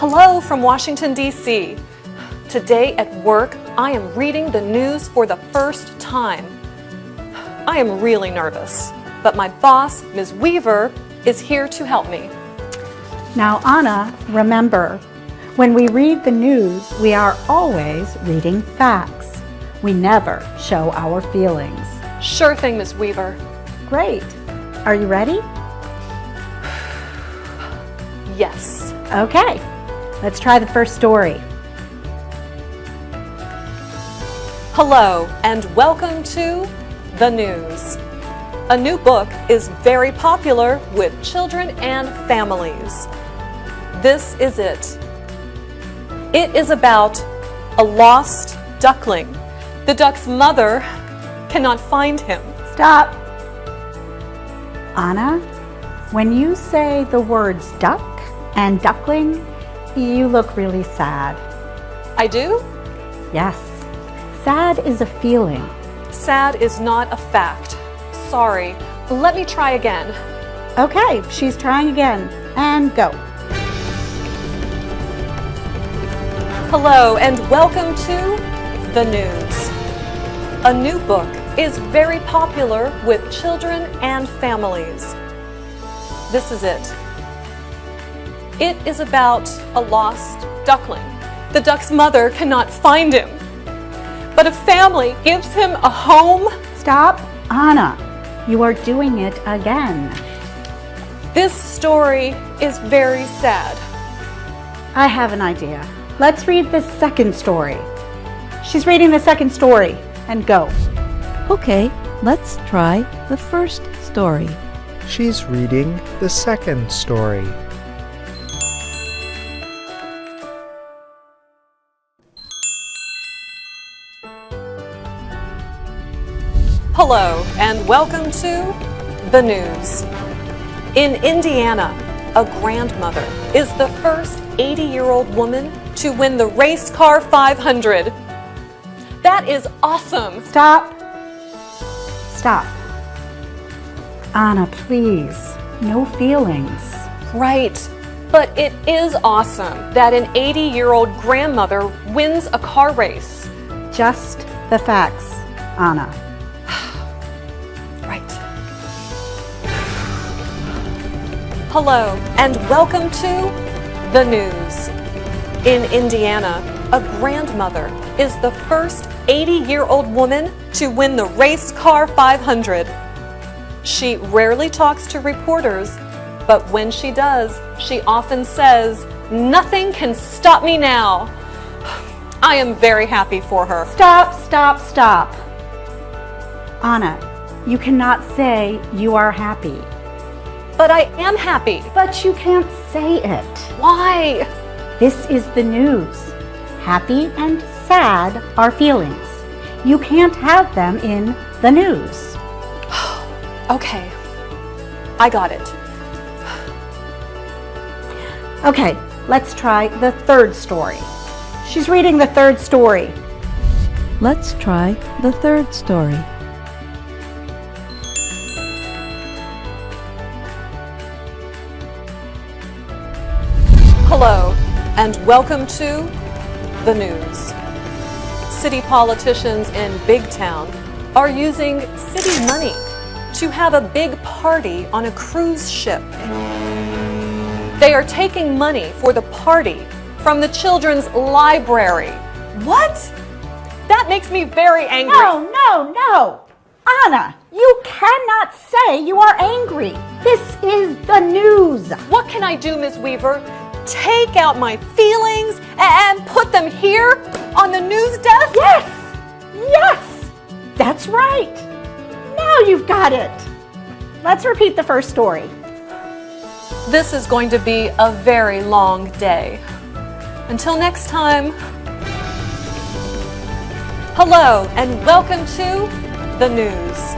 Hello from Washington, D.C. Today at work, I am reading the news for the first time. I am really nervous, but my boss, Ms. Weaver, is here to help me. Now, Anna, remember, when we read the news, we are always reading facts. We never show our feelings. Sure thing, Ms. Weaver. Great. Are you ready? Yes. Okay. Let's try the first story. Hello, and welcome to the news. A new book is very popular with children and families. This is it. It is about a lost duckling. The duck's mother cannot find him. Stop. Anna, when you say the words duck and duckling, you look really sad. I do? Yes. Sad is a feeling. Sad is not a fact. Sorry. Let me try again. Okay, she's trying again. And go. Hello, and welcome to the news. A new book is very popular with children and families. This is it. It is about a lost duckling. The duck's mother cannot find him, but a family gives him a home. Stop. Anna, you are doing it again. This story is very sad. I have an idea. Let's read the second story. She's reading the second story. And go. Okay, let's try the first story. She's reading the second story. Hello, and welcome to the news. In Indiana, a grandmother is the first 80-year-old woman to win the Race Car 500. That is awesome! Stop. Stop. Anna, please. No feelings. Right, but it is awesome that an 80-year-old grandmother wins a car race. Just the facts, Anna. Right. Hello, and welcome to the news. In Indiana, a grandmother is the first 80-year-old woman to win the Race Car 500. She rarely talks to reporters, but when she does, she often says, "Nothing can stop me now." I am very happy for her. Stop, stop, stop. Anna, you cannot say you are happy. But I am happy. But you can't say it. Why? This is the news. Happy and sad are feelings. You can't have them in the news. Okay, I got it. Okay, let's try the third story. She's reading the third story. Let's try the third story. Hello, and welcome to the news. City politicians in Big Town are using city money to have a big party on a cruise ship. They are taking money for the party from the children's library. What? That makes me very angry. No. Anna, you cannot say you are angry. This is the news. What can I do, Ms. Weaver? Take out my feelings and put them here on the news desk? Yes, that's right. Now you've got it. Let's repeat the first story. This is going to be a very long day. Until next time, hello and welcome to the news.